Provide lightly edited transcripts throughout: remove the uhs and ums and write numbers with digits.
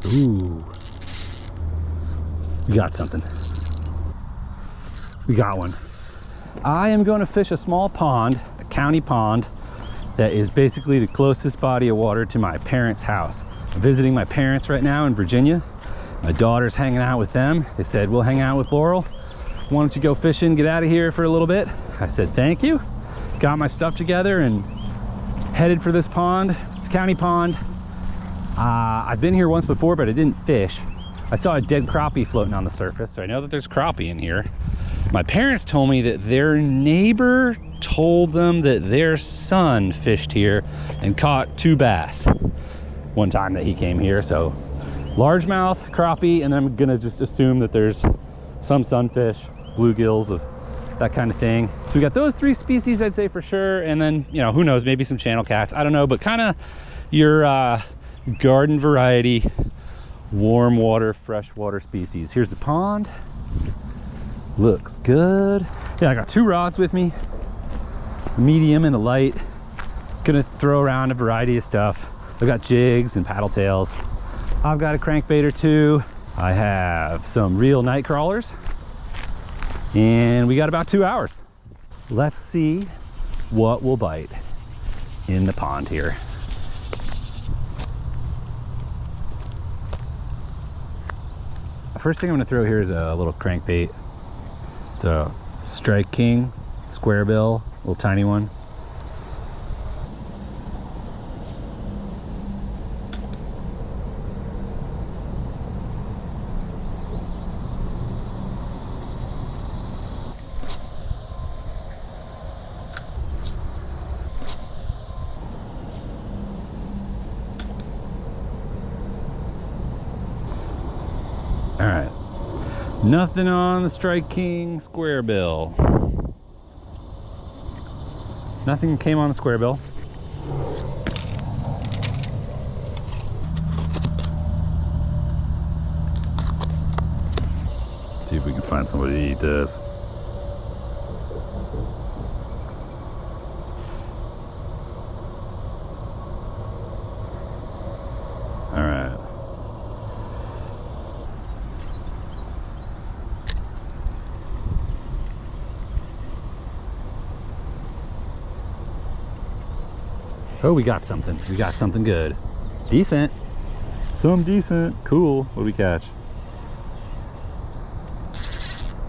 Ooh. We got something. We got one. I am going to fish a small pond, a county pond, that is basically the closest body of water to my parents' house. I'm visiting my parents right now in Virginia. My daughter's hanging out with them. They said, we'll hang out with Laurel. Why don't you go fishing, get out of here for a little bit? I said, thank you. Got my stuff together and headed for this pond. It's a county pond. I've been here once before, but I didn't fish. I saw a dead crappie floating on the surface, so I know that there's crappie in here. My parents told me that their neighbor told them that their son fished here and caught 2 bass one time that he came here. So largemouth, crappie, and I'm gonna just assume that there's some sunfish, bluegills, that kind of thing. So we got those 3 species, I'd say for sure. And then, you know, who knows, maybe some channel cats, I don't know, but kind of your garden variety, warm water, freshwater species. Here's the pond. Looks good. Yeah, I got 2 rods with me, a medium and a light. Gonna throw around a variety of stuff. I've got jigs and paddle tails. I've got a crankbait or 2. I have some real night crawlers, and we got about 2 hours. Let's see what will bite in the pond here. The first thing I'm gonna throw here is a little crankbait. It's a Strike King square bill, little tiny one. All right, nothing on the Strike King square bill. Nothing came on the square bill. See if we can find somebody to eat this. All right. Oh, we got something. We got something good. Decent. Some decent. Cool. What do we catch?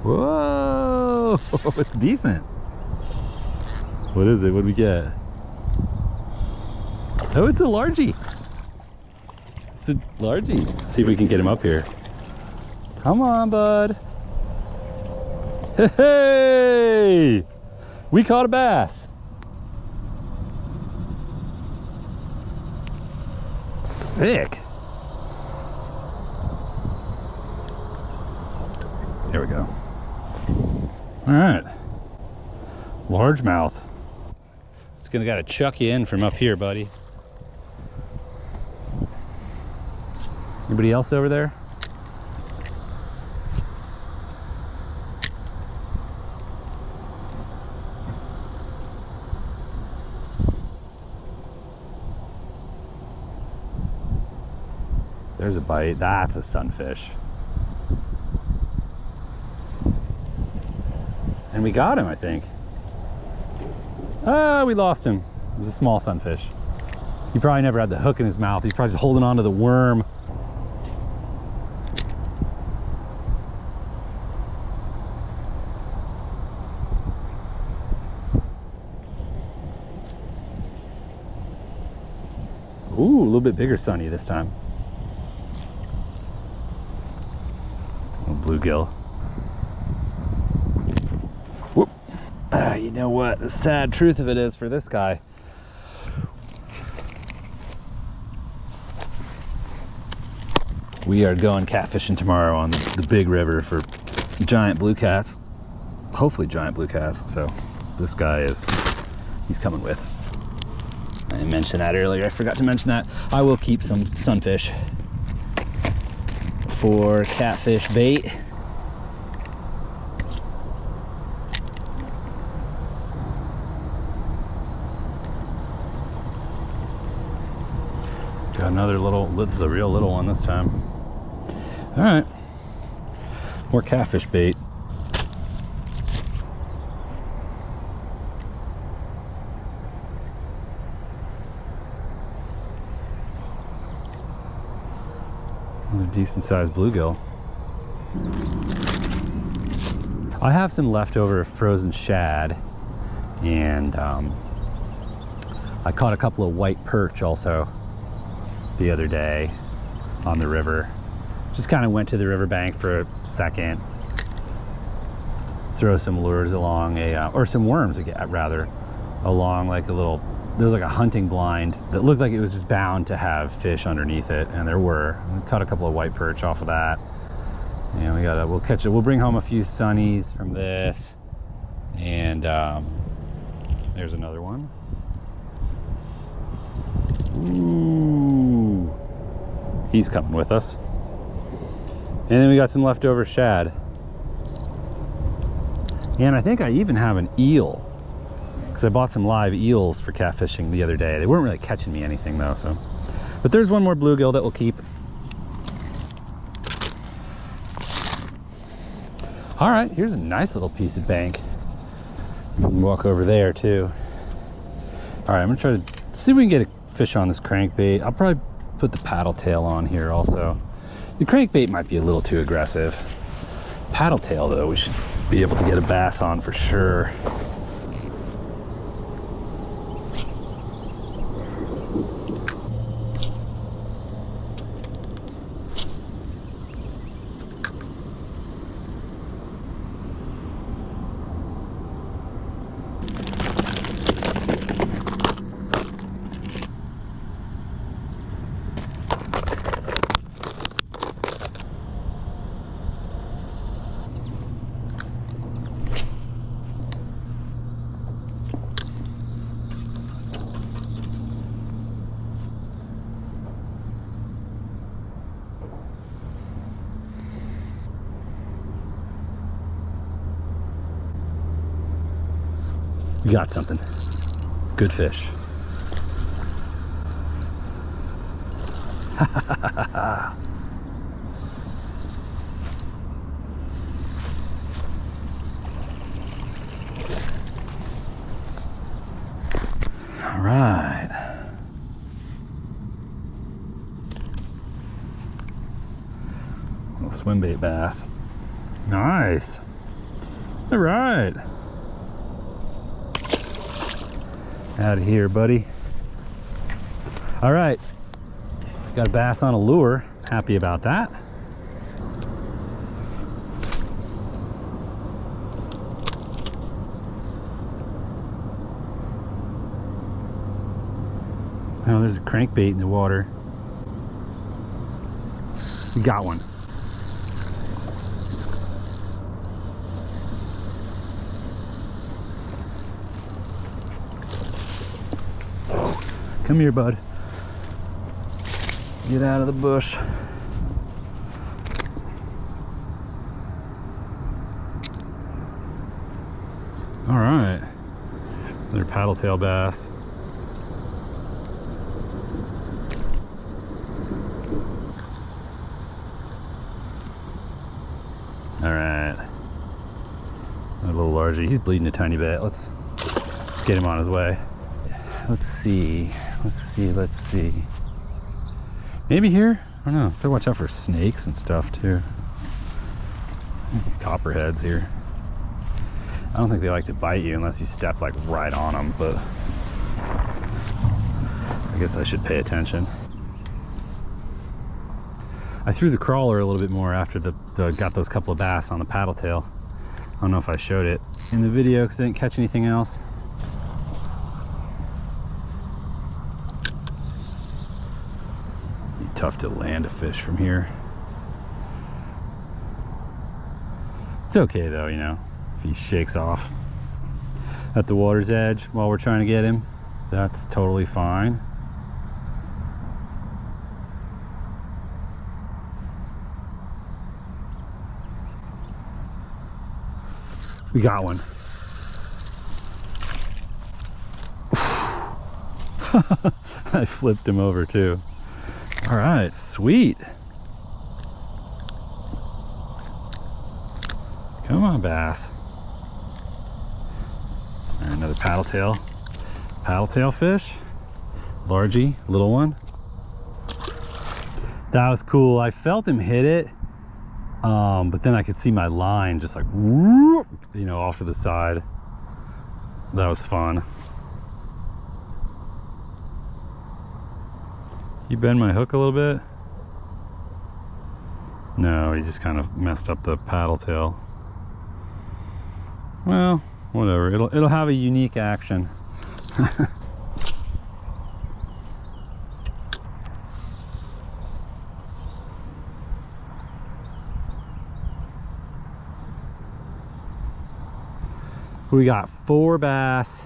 Whoa! It's decent. What is it? What do we get? Oh, it's a largie. It's a largie. Let's see if we can get him up here. Come on, bud. Hey! We caught a bass. Sick. There we go. All right. Largemouth. It's gonna gotta chuck you in from up here, buddy. Anybody else over there? There's a bite. That's a sunfish. And we got him, I think. We lost him. It was a small sunfish. He probably never had the hook in his mouth. He's probably just holding on to the worm. Ooh, a little bit bigger sunny this time. Bluegill. Whoop. You know what the sad truth of it is for this guy? We are going catfishing tomorrow on the big river for giant blue cats. Hopefully giant blue cats. So this guy he's coming with. I mentioned that earlier. I forgot to mention that. I will keep some sunfish for catfish bait. Got another little, this is a real little one this time. All right, more catfish bait. Another decent sized bluegill. I have some leftover frozen shad, and I caught a couple of white perch also the other day on the river. Just kind of went to the riverbank for a second, throw some lures along or some worms rather, along like a little, there was like a hunting blind that looked like it was just bound to have fish underneath it, and there were. We caught a couple of white perch off of that. And we'll catch it. We'll bring home a few sunnies from this, and there's another one. Ooh, he's coming with us. And then we got some leftover shad, and I think I even have an eel, because I bought some live eels for catfishing the other day. They weren't really catching me anything though, so. But there's one more bluegill that we'll keep. All right, here's a nice little piece of bank. We can walk over there too. All right, I'm gonna try to see if we can get a fish on this crankbait. I'll probably put the paddle tail on here also. The crankbait might be a little too aggressive. Paddle tail though, we should be able to get a bass on for sure. We got something. Good fish. All right. Little swim bait bass. Nice. All right. Out of here, buddy. All right, got a bass on a lure. Happy about that. Oh, there's a crankbait in the water. We got one. Come here, bud. Get out of the bush. All right, another paddle tail bass. All right, a little larger. He's bleeding a tiny bit. Let's get him on his way. Let's see. Maybe here? I don't know. Gotta watch out for snakes and stuff too. Copperheads here. I don't think they like to bite you unless you step like right on them, but I guess I should pay attention. I threw the crawler a little bit more after got those couple of bass on the paddle tail. I don't know if I showed it in the video because I didn't catch anything else. Tough to land a fish from here. It's okay though, you know, if he shakes off at the water's edge while we're trying to get him, that's totally fine. We got one. I flipped him over too. All right, sweet. Come on, bass. And another paddle tail fish. Largy, little one. That was cool. I felt him hit it, but then I could see my line just like, whoop, you know, off to the side. That was fun. You bend my hook a little bit? No, he just kind of messed up the paddle tail. Well, whatever. It'll have a unique action. We got 4 bass.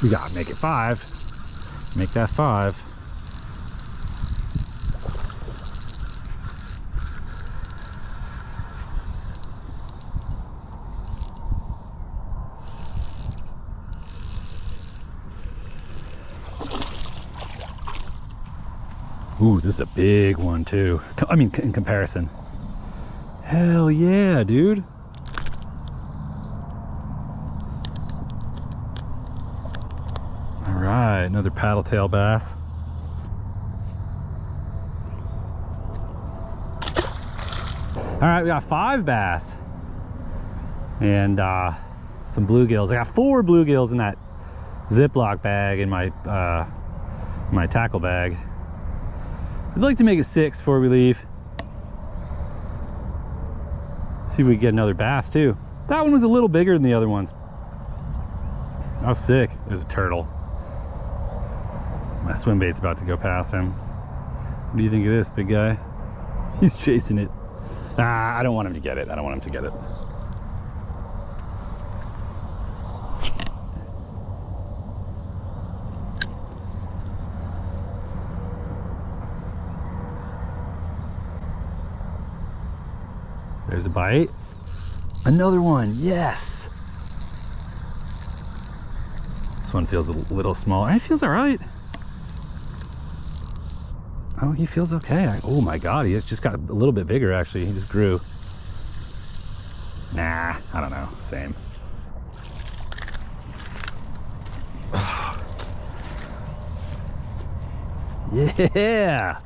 We gotta make it 5. Make that 5. Ooh, this is a big one too. I mean, in comparison. Hell yeah, dude. All right, another paddle tail bass. All right, we got 5 bass and some bluegills. I got 4 bluegills in that Ziploc bag in my my tackle bag. I'd like to make it 6 before we leave. See if we can get another bass too. That one was a little bigger than the other ones. I was sick. There's a turtle. My swim bait's about to go past him. What do you think of this, big guy? He's chasing it. Ah, I don't want him to get it. I don't want him to get it. There's a bite. Another one, yes. This one feels a little small. It feels all right. Oh, he feels okay. Oh my God, he just got a little bit bigger actually. He just grew. Nah, I don't know, same. Yeah.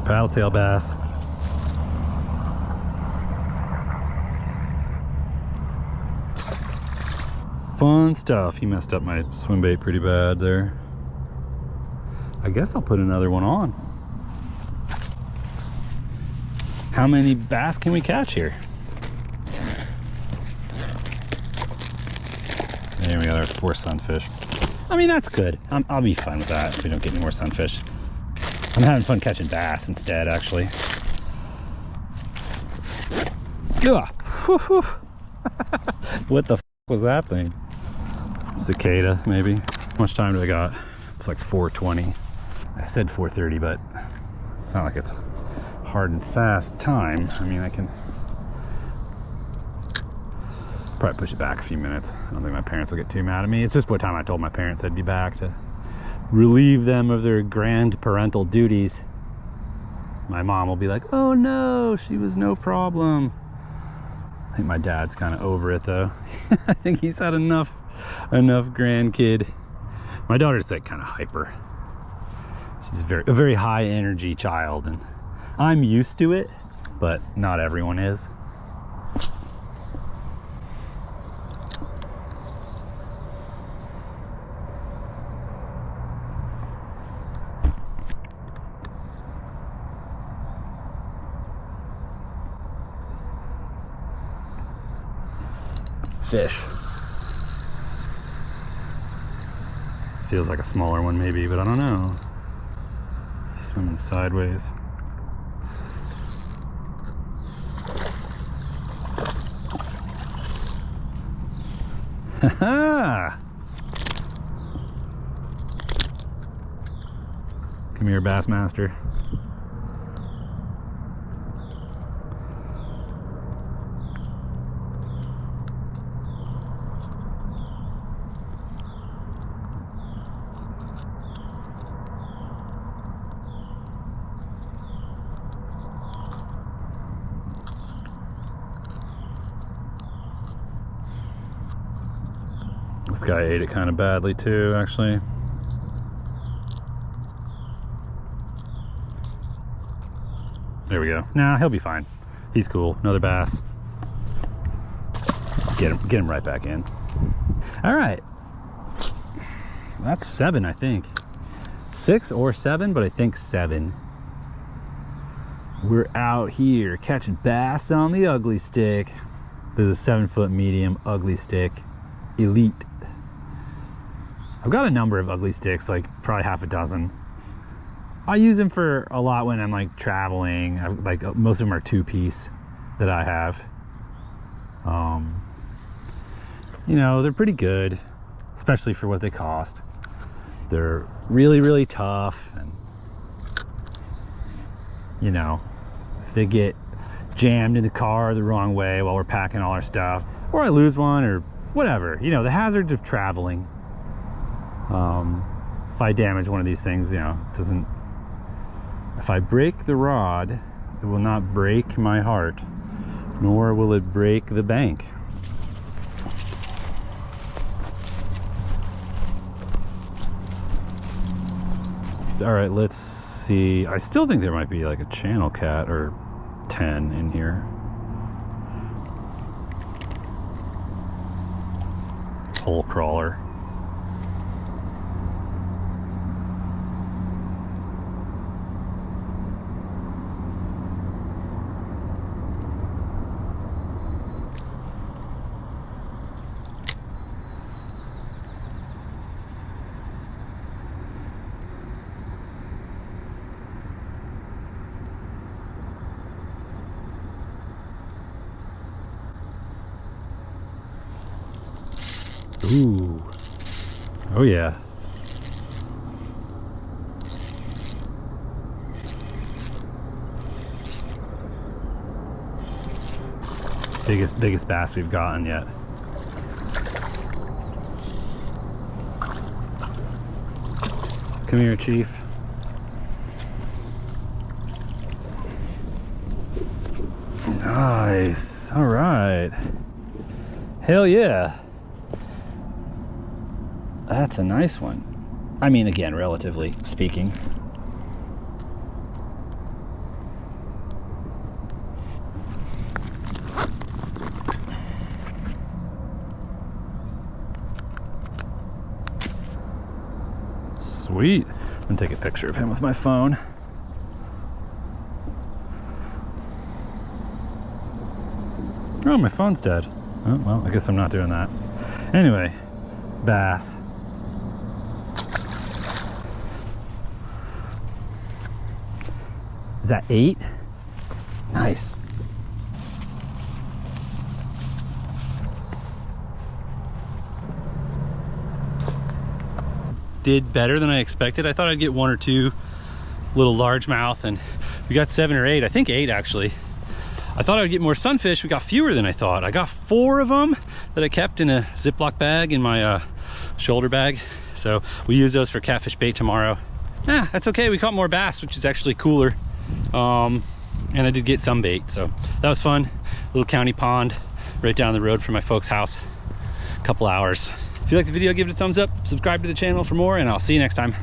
Paddle tail bass. Fun stuff. He messed up my swim bait pretty bad there. I guess I'll put another one on. How many bass can we catch here? And we got our 4 sunfish. I mean, that's good. I'll be fine with that if we don't get any more sunfish. I'm having fun catching bass instead, actually. Ugh. What the f was that thing? Cicada, maybe. How much time do I got? It's like 4:20. I said 4:30, but it's not like it's hard and fast time. I mean, I can probably push it back a few minutes. I don't think my parents will get too mad at me. It's just what time I told my parents I'd be back to relieve them of their grand parental duties. My mom will be like, oh no, she was no problem. I think my dad's kind of over it though. I think he's had enough grandkid. My daughter's like kind of hyper. She's a very high energy child, and I'm used to it, but not everyone is. Fish. Feels like a smaller one maybe, but I don't know. He's swimming sideways. Ha-ha! Come here, Bassmaster. This guy ate it kind of badly too, actually. There we go. Nah, he'll be fine. He's cool. Another bass. Get him right back in. All right. That's 7, I think. 6 or 7, but I think 7. We're out here catching bass on the ugly stick. This is a 7-foot medium ugly stick, elite. I've got a number of ugly sticks, like probably half a dozen. I use them for a lot when I'm like traveling. Like most of them are 2-piece that I have. You know, they're pretty good, especially for what they cost. They're really, really tough, and you know, if they get jammed in the car the wrong way while we're packing all our stuff, or I lose one or whatever, you know, the hazards of traveling. If I damage one of these things, you know, it doesn't, if I break the rod, it will not break my heart, nor will it break the bank. All right, let's see. I still think there might be like a channel cat or 10 in here. Hole crawler. Ooh. Oh yeah. Biggest bass we've gotten yet. Come here, Chief. Nice. All right. Hell yeah. That's a nice one. I mean, again, relatively speaking. Sweet. I'm gonna take a picture of him with my phone. Oh, my phone's dead. Oh, well, I guess I'm not doing that. Anyway, bass. Is that 8? Nice. Did better than I expected. I thought I'd get 1 or 2 little largemouth, and we got 7 or 8. I think 8 actually. I thought I would get more sunfish. We got fewer than I thought. I got 4 of them that I kept in a Ziploc bag in my shoulder bag. So we use those for catfish bait tomorrow. That's okay. We caught more bass, which is actually cooler. And I did get some bait, so that was fun. Little county pond right down the road from my folks' house. A couple hours. If you liked the video, give it a thumbs up, subscribe to the channel for more, and I'll see you next time.